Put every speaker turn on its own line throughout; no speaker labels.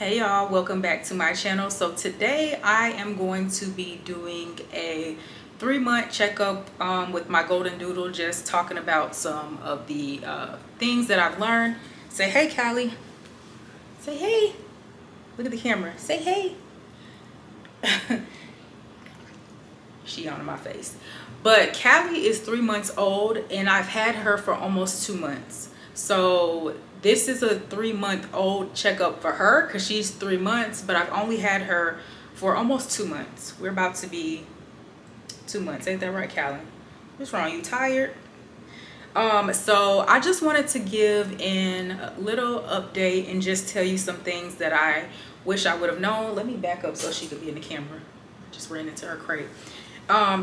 Hey y'all, welcome back to my channel. So today I am going to be doing a 3-month checkup with my Goldendoodle, just talking about some of the things that I've learned. Say hey, Cali. Say hey. Look at the camera. Say hey. She on my face. But Cali is 3 months old and I've had her for almost 2 months. So this is a 3-month-old checkup for her because she's 3 months, but I've only had her for almost 2 months. We're about to be 2 months. Ain't that right, Callie? What's wrong? You tired? So I just wanted to give in a little update and just tell you some things that I wish I would have known. Let me back up so she could be in the camera. Just ran into her crate.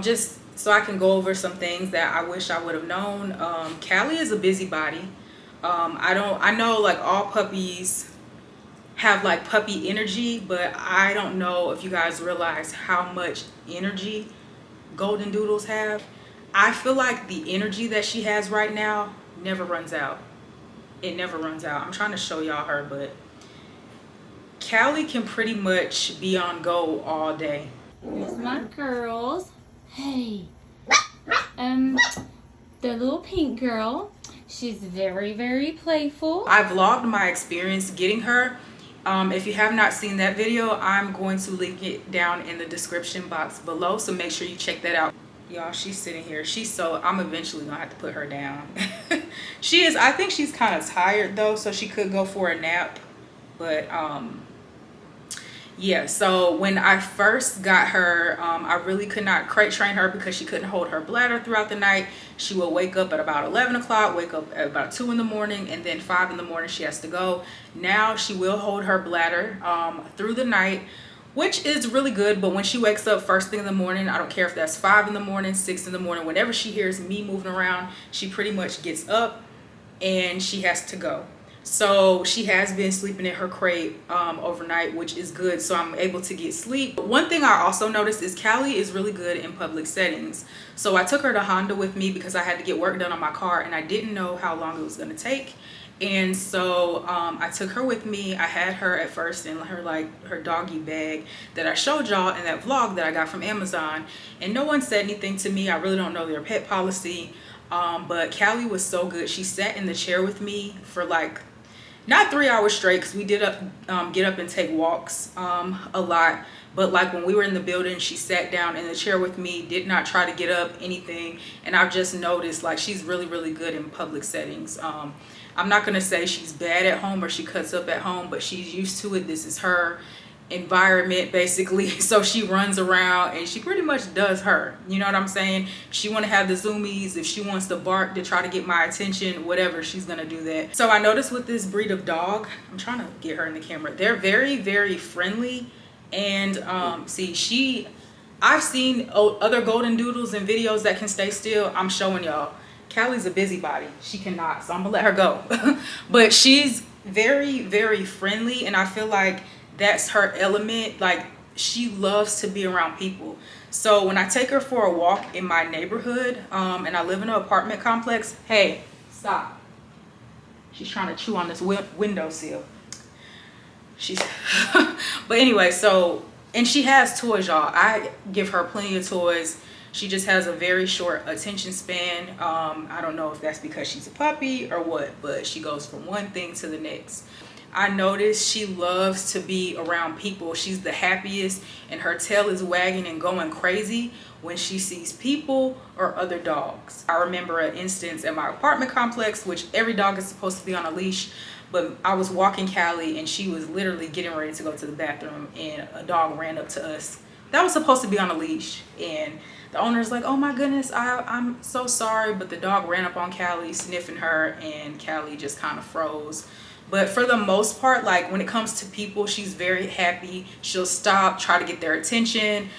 Just so I can go over some things that I wish I would have known. Cali is a busybody. I know like all puppies have like puppy energy, but I don't know if you guys realize how much energy Goldendoodles have. I feel like the energy that she has right now never runs out. It never runs out. I'm trying to show y'all her, but Cali can pretty much be on go all day.
Here's my girls. Hey. The little pink girl. She's very, very playful.
I vlogged my experience getting her. If you have not seen that video, I'm going to link it down in the description box below, so make sure you check that out. Y'all, she's sitting here. I'm eventually gonna have to put her down. I think she's kind of tired though, so she could go for a nap. But yeah, so when I first got her, I really could not crate train her because she couldn't hold her bladder throughout the night. She will wake up at about 11 o'clock, wake up at about 2 in the morning, and then 5 in the morning she has to go. Now she will hold her bladder through the night, which is really good. But when she wakes up first thing in the morning, I don't care if that's 5 in the morning, 6 in the morning, whenever she hears me moving around, she pretty much gets up and she has to go. So she has been sleeping in her crate overnight, which is good, so I'm able to get sleep. One thing I also noticed is Cali is really good in public settings. So I took her to Honda with me because I had to get work done on my car and I didn't know how long it was going to take. And so I took her with me. I had her at first in her doggy bag that I showed y'all in that vlog that I got from Amazon, and no one said anything to me. I really don't know their pet policy, but Cali was so good. She sat in the chair with me for like not 3 hours straight, because we did get up and take walks a lot, but like when we were in the building, she sat down in the chair with me, did not try to get up, anything. And I've just noticed like she's really, really good in public settings. I'm not gonna say she's bad at home or she cuts up at home, but she's used to it. This is her environment basically, so she runs around and she pretty much does her, you know what I'm saying? If she want to have the zoomies, if she wants to bark to try to get my attention, whatever, she's gonna do that. So I noticed with this breed of dog, I'm trying to get her in the camera, they're very, very friendly. And see, I've seen other Goldendoodles in videos that can stay still. I'm showing y'all, Cali's a busybody, she cannot, so I'm gonna let her go. But she's very, very friendly, and I feel like that's her element. Like, she loves to be around people. So when I take her for a walk in my neighborhood, and I live in an apartment complex, hey, stop. She's trying to chew on this windowsill. But anyway, so, and she has toys, y'all. I give her plenty of toys. She just has a very short attention span. I don't know if that's because she's a puppy or what, but she goes from one thing to the next. I noticed she loves to be around people. She's the happiest and her tail is wagging and going crazy when she sees people or other dogs. I remember an instance at my apartment complex, which every dog is supposed to be on a leash, but I was walking Cali and she was literally getting ready to go to the bathroom and a dog ran up to us that was supposed to be on a leash, and the owner's like, oh my goodness, I'm so sorry, but the dog ran up on Cali, sniffing her, and Cali just kind of froze. But for the most part, like when it comes to people, she's very happy. She'll stop, try to get their attention.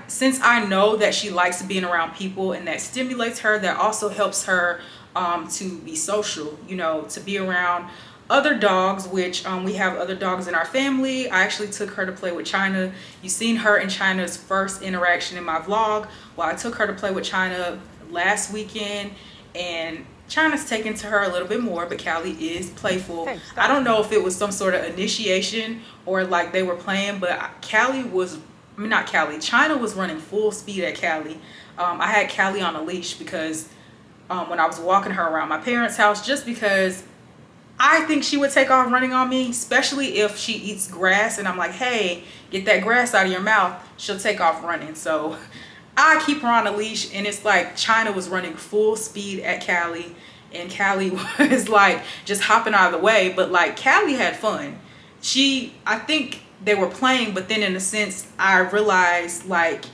Since I know that she likes being around people and that stimulates her, that also helps her to be social, you know, to be around other dogs, which we have other dogs in our family. I actually took her to play with China. You've seen her and China's first interaction in my vlog. Well, I took her to play with China last weekend, and China's taken to her a little bit more, but Cali is playful. I don't know if it was some sort of initiation or like they were playing, but China was running full speed at Cali. I had Cali on a leash because when I was walking her around my parents' house, just because I think she would take off running on me, especially if she eats grass and I'm like, hey, get that grass out of your mouth. She'll take off running. So I keep her on a leash, and it's like China was running full speed at Cali, and Cali was like just hopping out of the way. But like Cali had fun. I think they were playing, but then in a sense, I realized like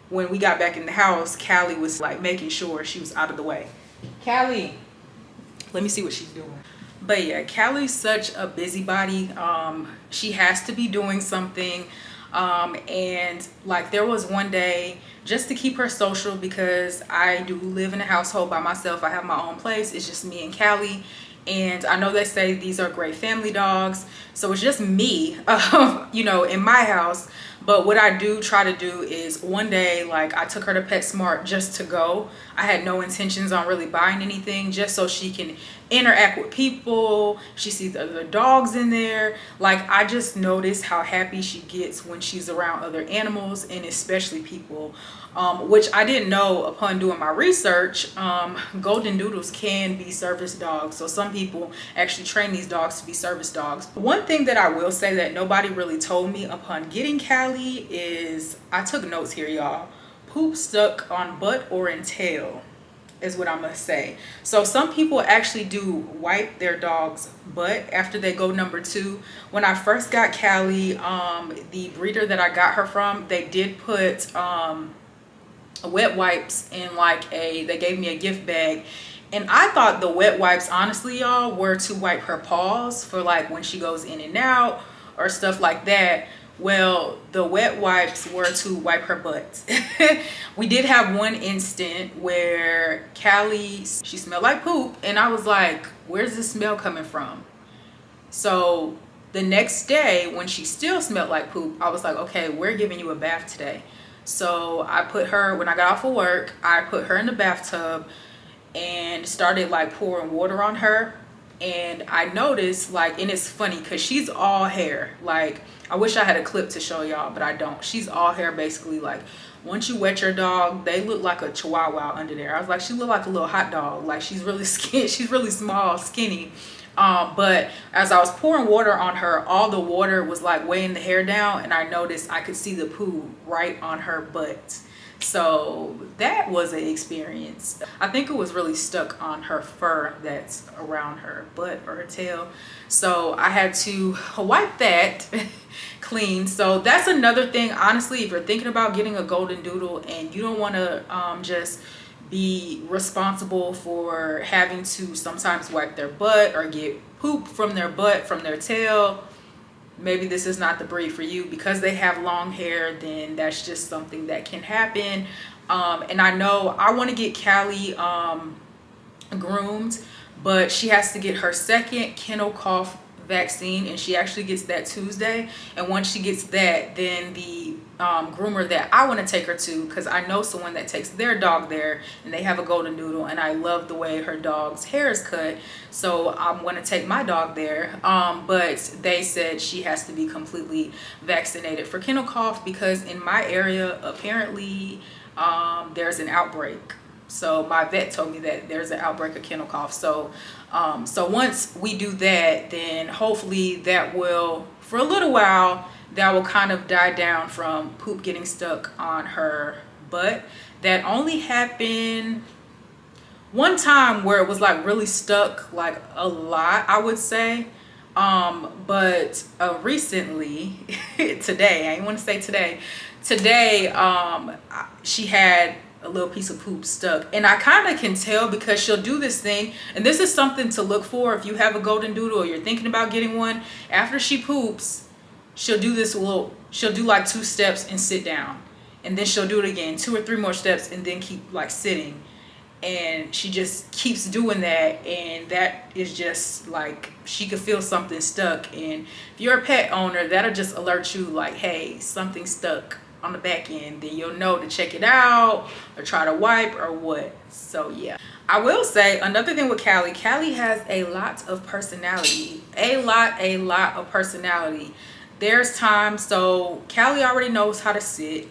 when we got back in the house, Cali was like making sure she was out of the way. Cali, let me see what she's doing. But yeah, Cali's such a busybody. She has to be doing something. And like there was one day, just to keep her social, because I do live in a household by myself. I have my own place. It's just me and Cali. And I know they say these are great family dogs. So it's just me, you know, in my house. But what I do try to do is one day, like I took her to PetSmart just to go. I had no intentions on really buying anything, just so she can interact with people. She sees other dogs in there. Like I just notice how happy she gets when she's around other animals, and especially people. Which I didn't know upon doing my research. Goldendoodles can be service dogs. So some people actually train these dogs to be service dogs. One thing that I will say that nobody really told me upon getting Cali is, I took notes here, y'all. Poop stuck on butt or in tail is what I must say. So some people actually do wipe their dog's butt after they go number 2. When I first got Cali, the breeder that I got her from, they did put wet wipes in like they gave me a gift bag, and I thought the wet wipes, honestly y'all, were to wipe her paws for like when she goes in and out or stuff like that. Well, the wet wipes were to wipe her butt. We did have one instant where Cali, she smelled like poop, and I was like, where's this smell coming from? So the next day when she still smelled like poop, I was like, okay, we're giving you a bath today. So I put her, when I got off of work, I put her in the bathtub and started like pouring water on her. And I noticed like, and it's funny because she's all hair. Like I wish I had a clip to show y'all, but I don't. She's all hair basically. Like once you wet your dog, they look like a chihuahua under there. I was like, she looked like a little hot dog. Like she's really skinny. She's really small, skinny. But as I was pouring water on her, all the water was like weighing the hair down, and I noticed I could see the poo right on her butt. So that was an experience. I think it was really stuck on her fur that's around her butt or her tail. So I had to wipe that clean. So that's another thing, honestly, if you're thinking about getting a Goldendoodle and you don't want to just be responsible for having to sometimes wipe their butt or get poop from their butt, from their tail, maybe this is not the breed for you. Because they have long hair, then that's just something that can happen. And I know I want to get Cali groomed, but she has to get her second kennel cough vaccine, and she actually gets that Tuesday. And once she gets that, then the groomer that I want to take her to, because I know someone that takes their dog there, and they have a Goldendoodle, and I love the way her dog's hair is cut, so I'm going to take my dog there. But they said she has to be completely vaccinated for kennel cough, because in my area apparently there's an outbreak. So my vet told me that there's an outbreak of kennel cough. So so once we do that, then hopefully that will, for a little while, that will kind of die down from poop getting stuck on her butt. That only happened one time where it was like really stuck, like a lot, I would say. But recently, today, I didn't want to say today, she had a little piece of poop stuck, and I kind of can tell because she'll do this thing, and this is something to look for if you have a Goldendoodle or you're thinking about getting one. After she poops, she'll do this she'll do like 2 steps and sit down, and then she'll do it again, 2 or 3 more steps, and then keep like sitting. And she just keeps doing that, and that is just like, she could feel something stuck. And if you're a pet owner, that'll just alert you like, hey, something stuck on the back end. Then you'll know to check it out or try to wipe or what. So yeah, I will say another thing with Cali. Cali has a lot of personality. A lot of personality. There's times, so Cali already knows how to sit.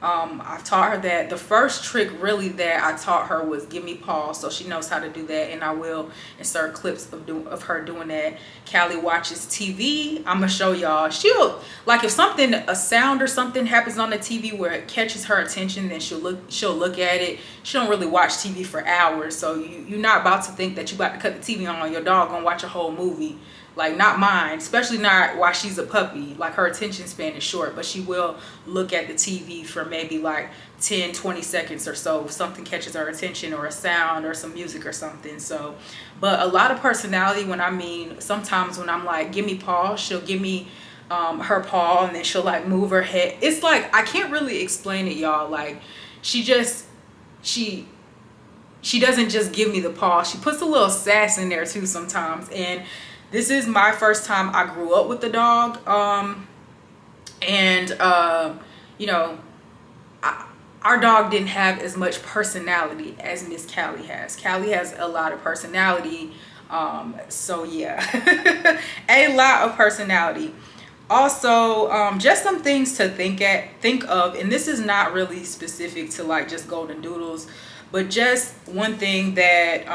I've taught her that. The first trick really that I taught her was give me pause, so she knows how to do that, and I will insert clips of her doing that. Callie watches TV. I'm gonna show y'all. She'll, like, if something, a sound or something happens on the TV where it catches her attention, then she'll look at it. She don't really watch TV for hours, so you're not about to think that you about to cut the TV on your dog gonna watch a whole movie. Like, not mine, especially not while she's a puppy. Like, her attention span is short, but she will look at the TV for maybe like 10-20 seconds or so if something catches her attention, or a sound or some music or something. So, but a lot of personality, when I mean, sometimes when I'm like, give me paw, she'll give me her paw, and then she'll like move her head. It's like, I can't really explain it, y'all. Like, she doesn't just give me the paw, she puts a little sass in there too sometimes. And this is my first time. I grew up with the dog, you know, our dog didn't have as much personality as Miss Callie has. Callie has a lot of personality, so yeah, a lot of personality. Also, just some things to think of, and this is not really specific to like just Goldendoodles, but just one thing that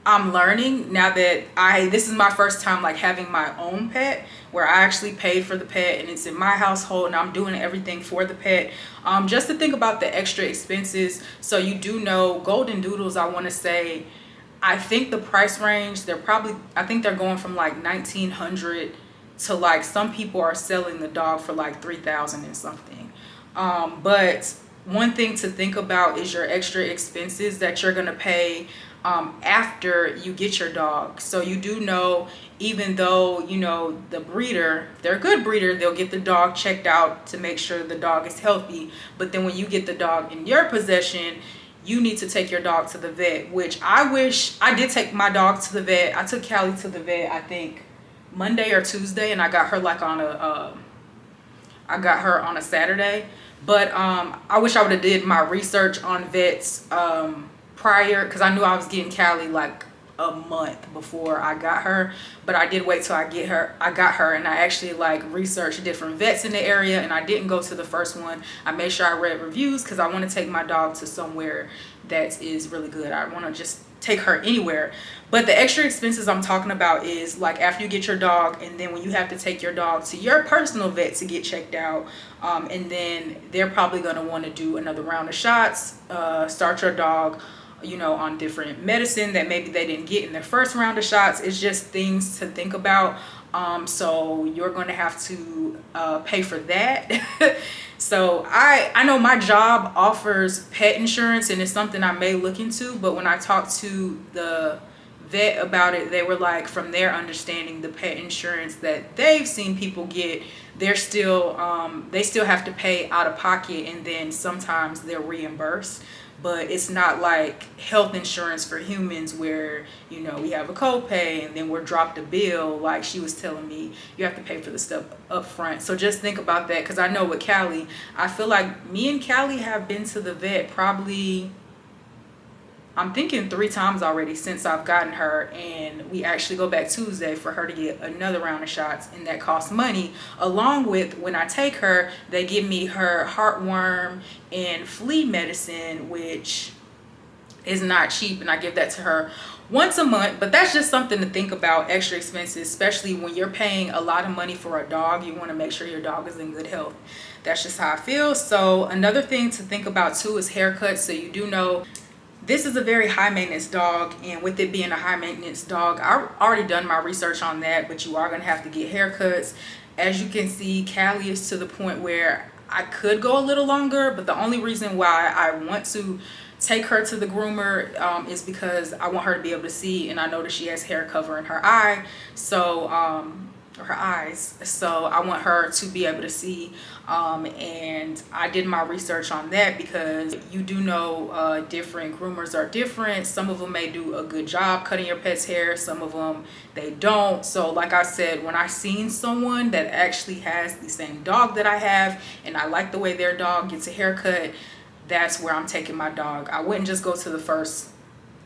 I'm learning now that this is my first time like having my own pet, where I actually paid for the pet and it's in my household and I'm doing everything for the pet. Just to think about the extra expenses. So you do know Goldendoodles, I want to say, I think the price range, I think they're going from like $1,900 to, like, some people are selling the dog for like $3,000 and something. But one thing to think about is your extra expenses that you're going to pay after you get your dog. So you do know, even though, you know, the breeder, they're a good breeder, they'll get the dog checked out to make sure the dog is healthy. But then when you get the dog in your possession, you need to take your dog to the vet, which I wish I did take my dog to the vet. I took Callie to the vet, I think Monday or Tuesday, and I got her like on a Saturday. But I wish I would have did my research on vets prior, because I knew I was getting Callie like a month before I got her. But I did wait till I got her, and I actually like researched different vets in the area, and I didn't go to the first one. I made sure I read reviews, because I want to take my dog to somewhere that is really good. I want to just take her anywhere. But the extra expenses I'm talking about is like after you get your dog, and then when you have to take your dog to your personal vet to get checked out, and then they're probably going to want to do another round of shots, start your dog, you know, on different medicine that maybe they didn't get in their first round of shots. It's just things to think about. So you're going to have to pay for that. So I know my job offers pet insurance, and it's something I may look into. But when I talked to the vet about it, they were like, from their understanding, the pet insurance that they've seen people get, they still have to pay out of pocket, and then sometimes they're reimbursed. But it's not like health insurance for humans where, you know, we have a copay and then we're dropped a bill. Like she was telling me, you have to pay for the stuff up front. So just think about that, because I know with Callie, I feel like me and Callie have been to the vet probably, I'm thinking 3 times already since I've gotten her, and we actually go back Tuesday for her to get another round of shots, and that costs money. Along with, when I take her, they give me her heartworm and flea medicine, which is not cheap, and I give that to her once a month. But that's just something to think about, extra expenses, especially when you're paying a lot of money for a dog. You want to make sure your dog is in good health. That's just how I feel. So another thing to think about too is haircuts. So you do know this is a very high maintenance dog, and with it being a high maintenance dog, I've already done my research on that, but you are going to have to get haircuts. As you can see, Callie is to the point where I could go a little longer, but the only reason why I want to take her to the groomer is because I want her to be able to see, and I know that she has hair covering her eye, so her eyes, so I want her to be able to see. And I did my research on that, because you do know different groomers are different. Some of them may do a good job cutting your pet's hair, some of them they don't. So like I said, when I seen someone that actually has the same dog that I have, and I like the way their dog gets a haircut, that's where I'm taking my dog. I wouldn't just go to the first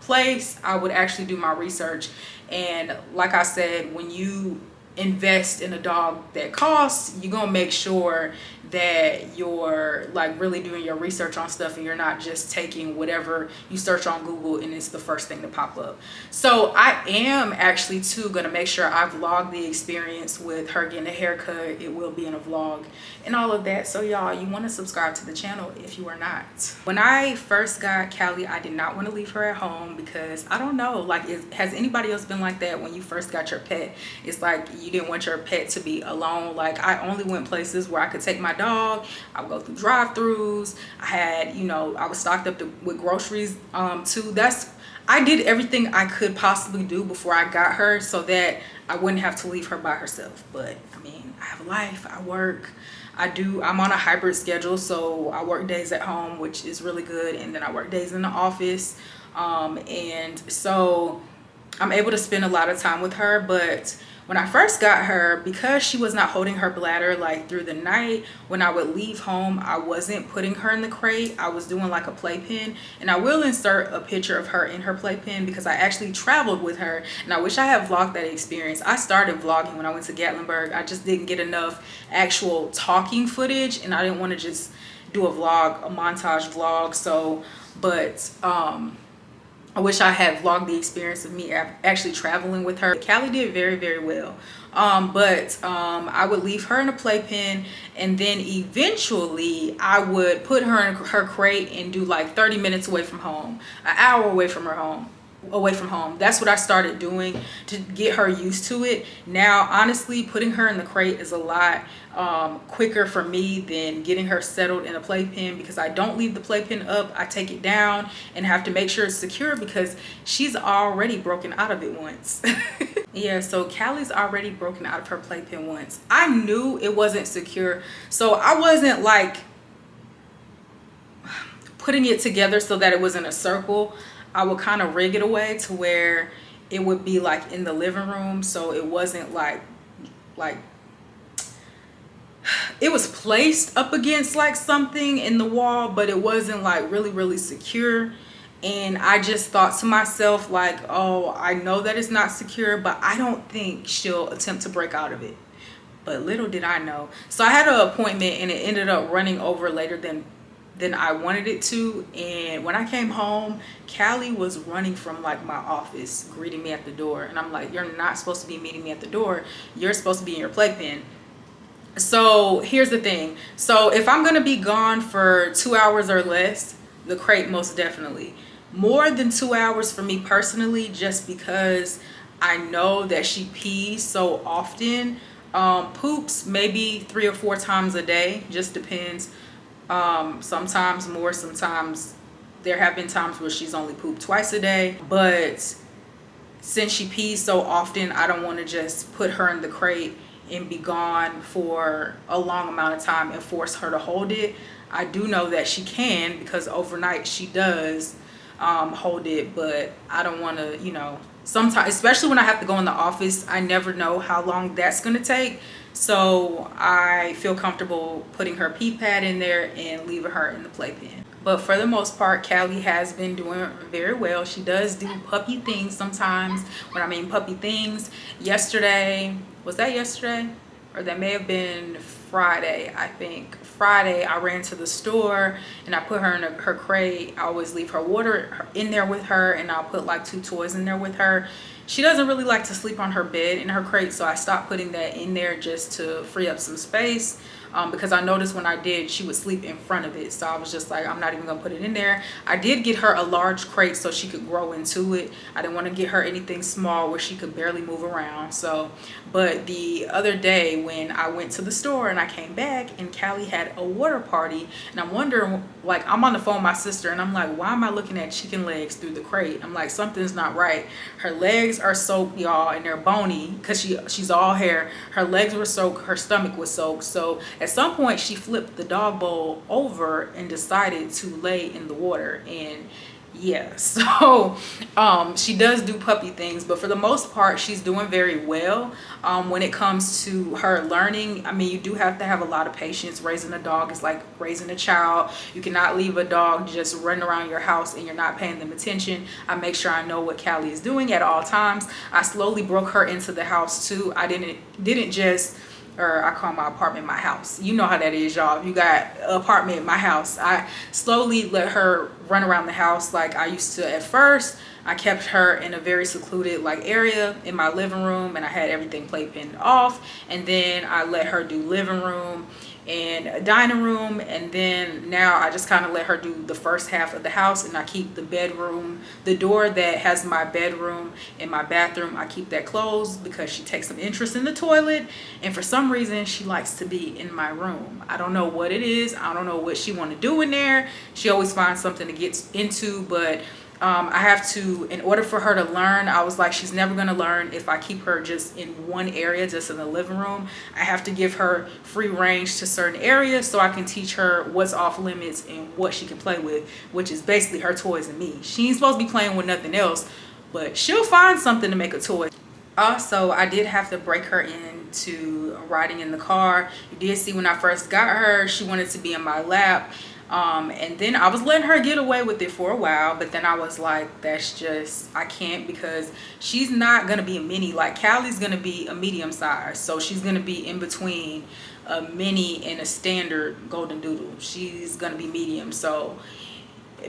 place. I would actually do my research. And like I said, when you invest in a dog that costs, you're gonna make sure that you're like really doing your research on stuff, and you're not just taking whatever you search on Google and it's the first thing to pop up. So I am actually too gonna make sure I vlog the experience with her getting a haircut. It will be in a vlog and all of that. So y'all, you want to subscribe to the channel if you are not. When I first got Cali, I did not want to leave her at home because I don't know, like, has anybody else been like that when you first got your pet? It's like you didn't want your pet to be alone. Like, I only went places where I could take my dog. I would go through drive-throughs. I had, you know, I was stocked up with groceries too. I did everything I could possibly do before I got her so that I wouldn't have to leave her by herself. But I mean, I have a life, I work, I'm on a hybrid schedule, so I work days at home, which is really good, and then I work days in the office, and so I'm able to spend a lot of time with her. But when I first got her, because she was not holding her bladder like through the night, when I would leave home, I wasn't putting her in the crate. I was doing like a playpen, and I will insert a picture of her in her playpen because I actually traveled with her, and I wish I had vlogged that experience. I started vlogging when I went to Gatlinburg. I just didn't get enough actual talking footage, and I didn't want to just do a vlog, a montage vlog. So, but I wish I had vlogged the experience of me actually traveling with her. Cali did very, very well. I would leave her in a playpen, and then eventually I would put her in her crate and do like 30 minutes away from home, an hour away from home. That's what I started doing to get her used to it. Now, honestly, putting her in the crate is a lot quicker for me than getting her settled in a playpen, because I don't leave the playpen up. I take it down and have to make sure it's secure because she's already broken out of it once. Yeah, so Cali's already broken out of her playpen once. I knew it wasn't secure, so I wasn't like putting it together so that it was in a circle. I would kind of rig it away to where it would be like in the living room, so it wasn't like it was placed up against like something in the wall, but it wasn't like really, really secure. And I just thought to myself like, oh, I know that it's not secure, but I don't think she'll attempt to break out of it. But little did I know. So I had an appointment, and it ended up running over later than I wanted it to. And when I came home, Cali was running from like my office, greeting me at the door, and I'm like, you're not supposed to be meeting me at the door, you're supposed to be in your playpen. So here's the thing, so if I'm gonna be gone for 2 hours or less, the crate most definitely. More than 2 hours for me personally, just because I know that she pees so often, poops maybe 3 or 4 times a day, just depends. Sometimes more, sometimes there have been times where she's only pooped twice a day. But since she pees so often, I don't want to just put her in the crate and be gone for a long amount of time and force her to hold it. I do know that she can, because overnight she does hold it, but I don't want to, you know, sometimes, especially when I have to go in the office, I never know how long that's going to take. So I feel comfortable putting her pee pad in there and leaving her in the playpen. But for the most part, Cali has been doing very well. She does do puppy things sometimes. When I mean puppy things, yesterday, was that yesterday? Or that may have been Friday, I think. Friday, I ran to the store and I put her in her crate. I always leave her water in there with her, and I'll put like 2 toys in there with her. She doesn't really like to sleep on her bed in her crate, so I stopped putting that in there just to free up some space. Because I noticed when I did, she would sleep in front of it, so I was just like, I'm not even gonna put it in there. I did get her a large crate so she could grow into it. I didn't want to get her anything small where she could barely move around. So, but the other day when I went to the store and I came back and Cali had a water party, and I'm wondering, like, I'm on the phone with my sister and I'm like, why am I looking at chicken legs through the crate? I'm like, something's not right. Her legs are soaked, y'all, and they're bony because she's all hair. Her legs were soaked, her stomach was soaked. So at some point she flipped the dog bowl over and decided to lay in the water. And Yeah, so she does do puppy things, but for the most part she's doing very well. When it comes to her learning, I mean, you do have to have a lot of patience. Raising a dog is like raising a child. You cannot leave a dog just running around your house and you're not paying them attention. I make sure I know what Cali is doing at all times. I slowly broke her into the house too. I didn't just, or I call my apartment my house. You know how that is, y'all. You got an apartment, my house. I slowly let her run around the house like I used to at first. I kept her in a very secluded like area in my living room, and I had everything playpen off. And then I let her do living room and a dining room, and then now I just kind of let her do the first half of the house, and I keep the bedroom, the door that has my bedroom and my bathroom, I keep that closed because she takes some interest in the toilet, and for some reason she likes to be in my room. I don't know what it is. I don't know what she want to do in there. She always finds something to get into, but I have to, in order for her to learn, I was like, she's never going to learn if I keep her just in one area, just in the living room. I have to give her free range to certain areas so I can teach her what's off limits and what she can play with, which is basically her toys and me. She ain't supposed to be playing with nothing else, but she'll find something to make a toy. Also, I did have to break her into riding in the car. You did see when I first got her, she wanted to be in my lap. And then I was letting her get away with it for a while, but then I was like, that's just, I can't, because she's not gonna be a mini. Like, Cali's gonna be a medium size, so she's gonna be in between a mini and a standard Goldendoodle. She's gonna be medium, so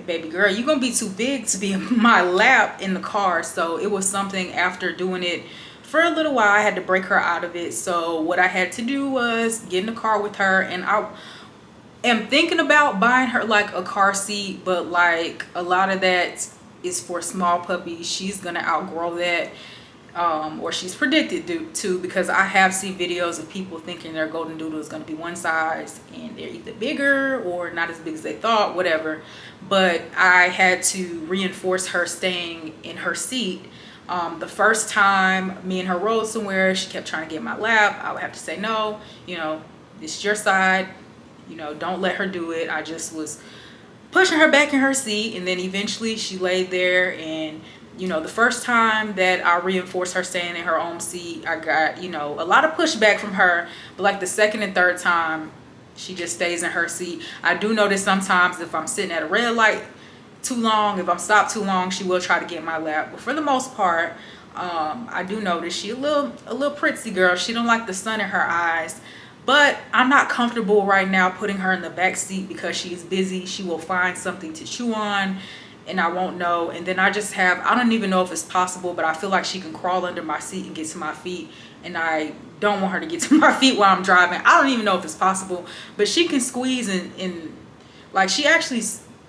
baby girl, you're gonna be too big to be in my lap in the car. So it was something, after doing it for a little while, I had to break her out of it. So what I had to do was get in the car with her, and I am thinking about buying her like a car seat, but like a lot of that is for small puppies. She's gonna outgrow that, or she's predicted to, because I have seen videos of people thinking their Goldendoodle is gonna be one size and they're either bigger or not as big as they thought, whatever. But I had to reinforce her staying in her seat. The first time me and her rode somewhere, she kept trying to get in my lap. I would have to say, no, you know, this is your side. You know, don't let her do it. I just was pushing her back in her seat, and then eventually she laid there. And you know, the first time that I reinforced her staying in her own seat, I got, you know, a lot of pushback from her. But like the second and third time, she just stays in her seat. I do notice sometimes if I'm sitting at a red light too long, if I'm stopped too long, she will try to get in my lap. But for the most part, I do notice she a little prissy girl. She don't like the sun in her eyes. But I'm not comfortable right now putting her in the back seat because she's busy. She will find something to chew on and I won't know. And then I don't even know if it's possible, but I feel like she can crawl under my seat and get to my feet. And I don't want her to get to my feet while I'm driving. I don't even know if it's possible, but she can squeeze in, like she actually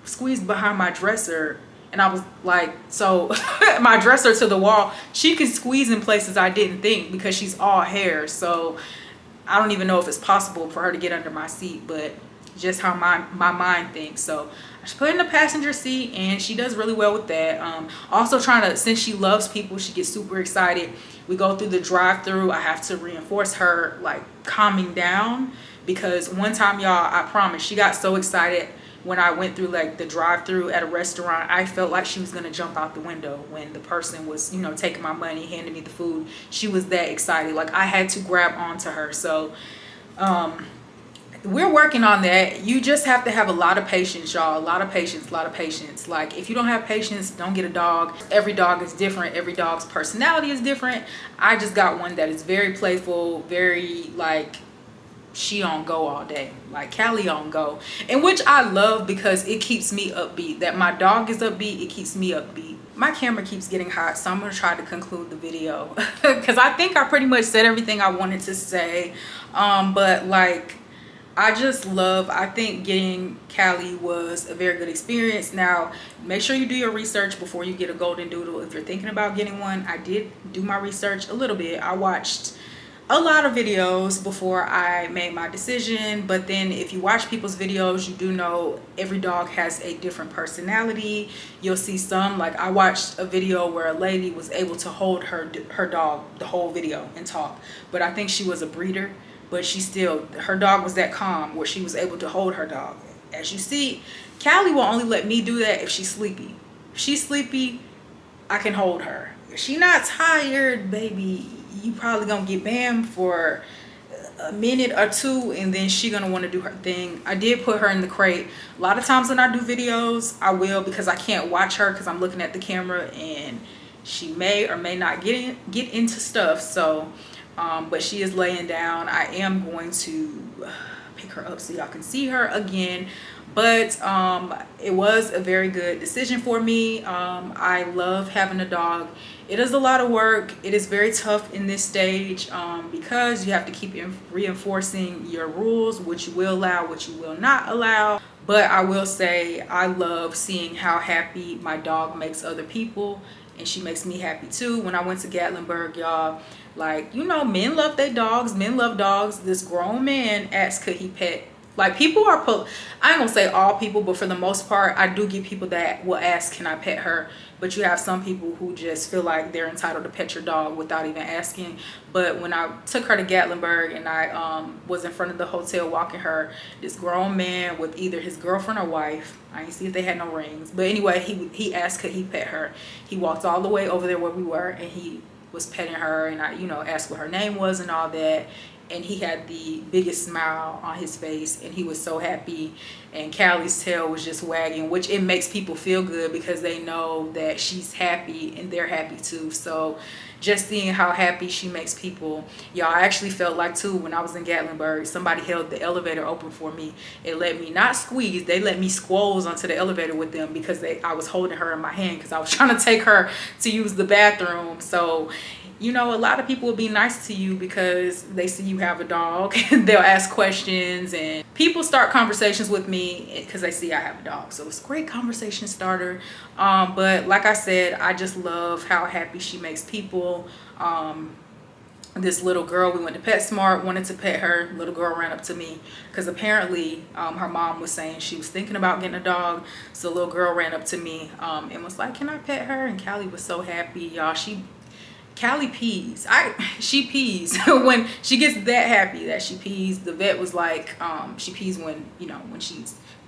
squeezed behind my dresser. And I was like, so my dresser to the wall, she can squeeze in places I didn't think because she's all hair. So I don't even know if it's possible for her to get under my seat, but just how my mind thinks. So I just put her in the passenger seat, and she does really well with that. Also trying to, since she loves people, she gets super excited. We go through the drive-through. I have to reinforce her like calming down, because one time, y'all, I promise, she got so excited when I went through like the drive-through at a restaurant. I felt like she was gonna jump out the window when the person was, you know, taking my money, handing me the food. She was that excited. Like I had to grab onto her. So we're working on that. You just have to have a lot of patience, y'all. A lot of patience. Like if you don't have patience, don't get a dog. Every dog is different. Every dog's personality is different. I just got one that is very playful, very like, she on go all day, like Cali on go, and which I love because it keeps me upbeat. That my dog is upbeat, it keeps me upbeat. My camera keeps getting hot, so I'm gonna try to conclude the video because I think I pretty much said everything I wanted to say. But like, I think getting Cali was a very good experience. Now make sure you do your research before you get a Goldendoodle. If you're thinking about getting one, I did do my research a little bit. I watched a lot of videos before I made my decision, but then if you watch people's videos, you do know every dog has a different personality. You'll see some, like I watched a video where a lady was able to hold her dog the whole video and talk, but I think she was a breeder, but her dog was that calm where she was able to hold her dog. As you see, Cali will only let me do that if she's sleepy. If she's sleepy, I can hold her. If she not tired, baby, you probably gonna get bammed for a minute or two, and then she gonna want to do her thing. I did put her in the crate. A lot of times when I do videos, I will, because I can't watch her because I'm looking at the camera, and she may or may not get into stuff. So but she is laying down. I am going to pick her up so y'all can see her again. But it was a very good decision for me. I love having a dog. It is a lot of work. It is very tough in this stage because you have to keep reinforcing your rules, what you will allow, what you will not allow. But I will say I love seeing how happy my dog makes other people, and she makes me happy too. When I went to Gatlinburg, y'all, like, you know, men love their dogs, men love dogs. This grown man asked could he pet. Like, people are I ain't gonna say all people, but for the most part, I do get people that will ask, can I pet her? But you have some people who just feel like they're entitled to pet your dog without even asking. But when I took her to Gatlinburg and I was in front of the hotel walking her, this grown man with either his girlfriend or wife, I didn't see if they had no rings, but anyway, he asked could he pet her. He walked all the way over there where we were, and he was petting her, and I, you know, asked what her name was and all that. And he had the biggest smile on his face, and he was so happy, and Cali's tail was just wagging, which it makes people feel good because they know that she's happy and they're happy too. So just seeing how happy she makes people, y'all, I actually felt like too when I was in Gatlinburg, somebody held the elevator open for me. It let me not squeeze, they let me squoze onto the elevator with them because I was holding her in my hand because I was trying to take her to use the bathroom. So you know, a lot of people will be nice to you because they see you have a dog and they'll ask questions, and people start conversations with me because they see I have a dog. So it's a great conversation starter. But like I said, I just love how happy she makes people. This little girl, we went to PetSmart, wanted to pet her. Little girl ran up to me because apparently her mom was saying she was thinking about getting a dog. So the little girl ran up to me and was like, can I pet her? And Cali was so happy, y'all. Cali pees. She pees when she gets that happy that she pees. The vet was like, she pees when, you know, when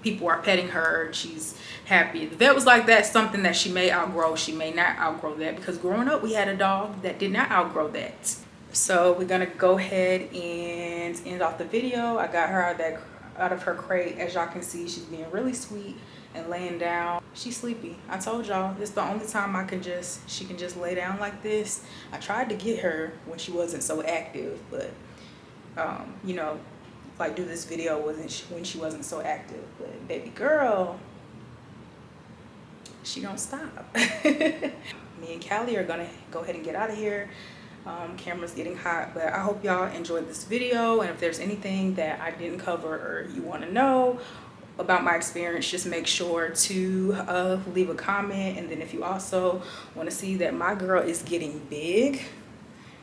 people are petting her, she's happy. The vet was like, that's something that she may outgrow. She may not outgrow that, because growing up we had a dog that did not outgrow that. So we're gonna go ahead and end off the video. I got her out of her crate. As y'all can see, she's being really sweet and laying down. She's sleepy. I told y'all, it's the only time she can just lay down like this. I tried to get her when she wasn't so active, but you know, like do this video when she wasn't so active. But baby girl, she don't stop. Me and Cali are gonna go ahead and get out of here. Camera's getting hot, but I hope y'all enjoyed this video, and if there's anything that I didn't cover or you want to know about my experience, just make sure to leave a comment. And then if you also want to see that my girl is getting big,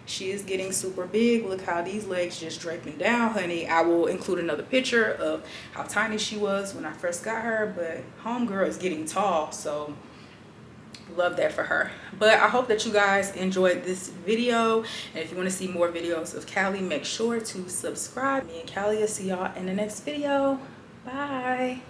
she is getting super big. Look how these legs just draping down, honey. I will include another picture of how tiny she was when I first got her, but homegirl is getting tall, so love that for her. But I hope that you guys enjoyed this video, and if you want to see more videos of Cali, make sure to subscribe. Me and Cali will see y'all in the next video. Bye.